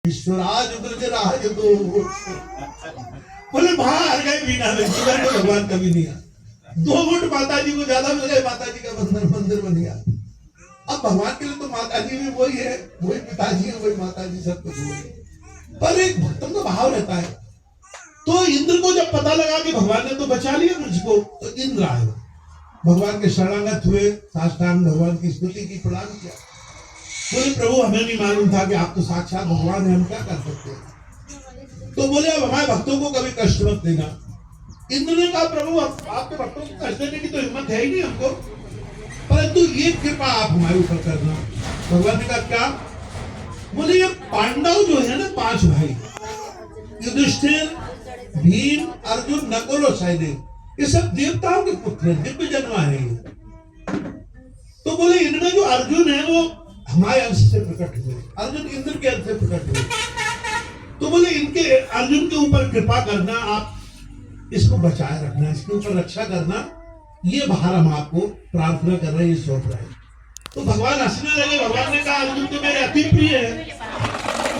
ईश्वराज ब्रजराज दो। बोले बाहर गए बिना जीवन में भगवान कभी नहीं आया। 2 वोट माता जी को ज्यादा मिल गए, माता जी का मंदिर बन गया। अब भगवान के लिए तो माता जी भी वही है, वही पिताजी है, वही माता जी, सब कुछ वही है। पर एक भक्तों का भाव रहता है। तो इंद्र को जब पता लगा कि भगवान ने तो बचा लिया मुझको, तो इंद्र आए, भगवान के शरणागत हुए, साष्टांग भगवान की स्तुति की, प्रणाम किया। बोले प्रभु हमें नहीं मालूम था कि आप तो साक्षात भगवान हैं, हम क्या कर सकते हैं। तो बोले अब हमारे भक्तों को कभी कष्ट मत देना। इंद्र ने कहा प्रभु आपके भक्तों को कष्ट देने की तो हिम्मत है ही नहीं हमको, परंतु ये कृपा आप हमारे ऊपर करना। भगवान ने कहा क्या? बोले ये पांडव जो है ना 5 भाई, युधिष्ठिर, भीम, अर्जुन, नकुल और सहदेव, ये सब देवताओं के पुत्र हैं, दिव्य जन्मा है ये। तो बोले इनमें जो अर्जुन है वो हमारे अंश से प्रकट हुए, अर्जुन इंद्र के अंश से प्रकट हुए। तो बोले इनके अर्जुन के ऊपर कृपा करना, आप इसको बचाए रखना, इसके ऊपर रक्षा करना, ये बाहर हम आपको प्रार्थना कर रहे हैं, ये सौंप रहे हैं। तो भगवान हंसने लगे। भगवान ने कहा अर्जुन तो मेरे अति प्रिय है,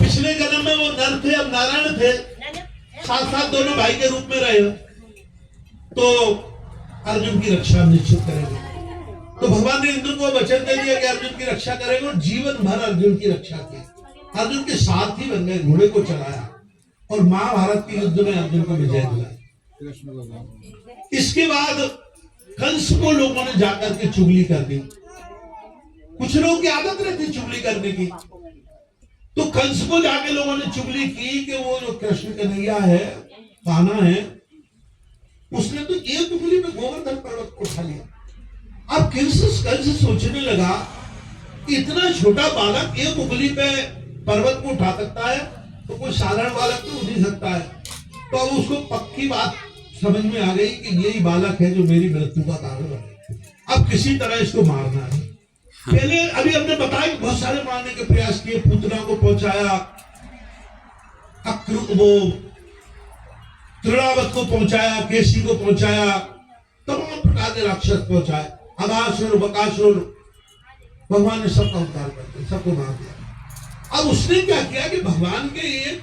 पिछले जन्म में वो नर थे, अब नारायण थे, साथ साथ दोनों भाई के रूप में रहे, तो अर्जुन की रक्षा निश्चित करेंगे। तो भगवान ने इंद्र को वचन दे दिया कि अर्जुन की रक्षा करेंगे, और जीवन भर अर्जुन की रक्षा की। अर्जुन के साथ ही बन गए, घोड़े को चलाया और महाभारत के युद्ध में अर्जुन को विजय दिलाया। इसके बाद कंस को लोगों ने जाकर के चुगली कर दी। कुछ लोगों की आदत रहती चुगली करने की, तो कंस को जाके लोगों ने चुगली की कि वो जो कृष्ण कन्हैया है, कान्हा है, उसने तो एक उंगली में गोवर्धन पर्वत को उठा लिया। अब कंस सोचने लगा कि इतना छोटा बालक एक उंगली पे पर्वत को उठा सकता है, तो कोई साधारण बालक तो उठ नहीं सकता है। तो अब उसको पक्की बात समझ में आ गई कि यही बालक है जो मेरी मृत्यु का कारण है, अब किसी तरह इसको मारना है। पहले अभी हमने बताया कि बहुत सारे मारने के प्रयास किए, पूतना को पहुंचाया, वो तृणावत को पहुंचाया, केसी को पहुंचाया, तमाम प्रकार के राक्षस पहुंचाए, अघासुर, बकासुर, भगवान ने सबका उद्धार कर दिया, सबको मार दिया। अब उसने क्या किया कि भगवान के ये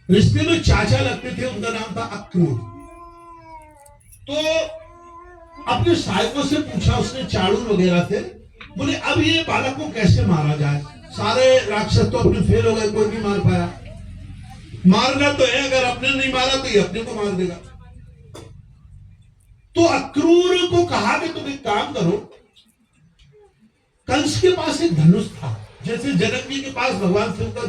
रिश्ते में चाचा लगते थे, उनका नाम था अक्रूर। तो अपने सहायकों से पूछा उसने, चाणूर वगैरह थे, बोले अब ये बालक को कैसे मारा जाए, सारे राक्षस तो अपने फेल हो गए, कोई नहीं मार पाया, मारना तो है, अगर अपने नहीं मारा तो ये अपने को मार देगा। तो अक्रूर को कहा कि तुम एक काम करो, कंस के पास एक धनुष था, जैसे जनक जी के पास भगवान शिव का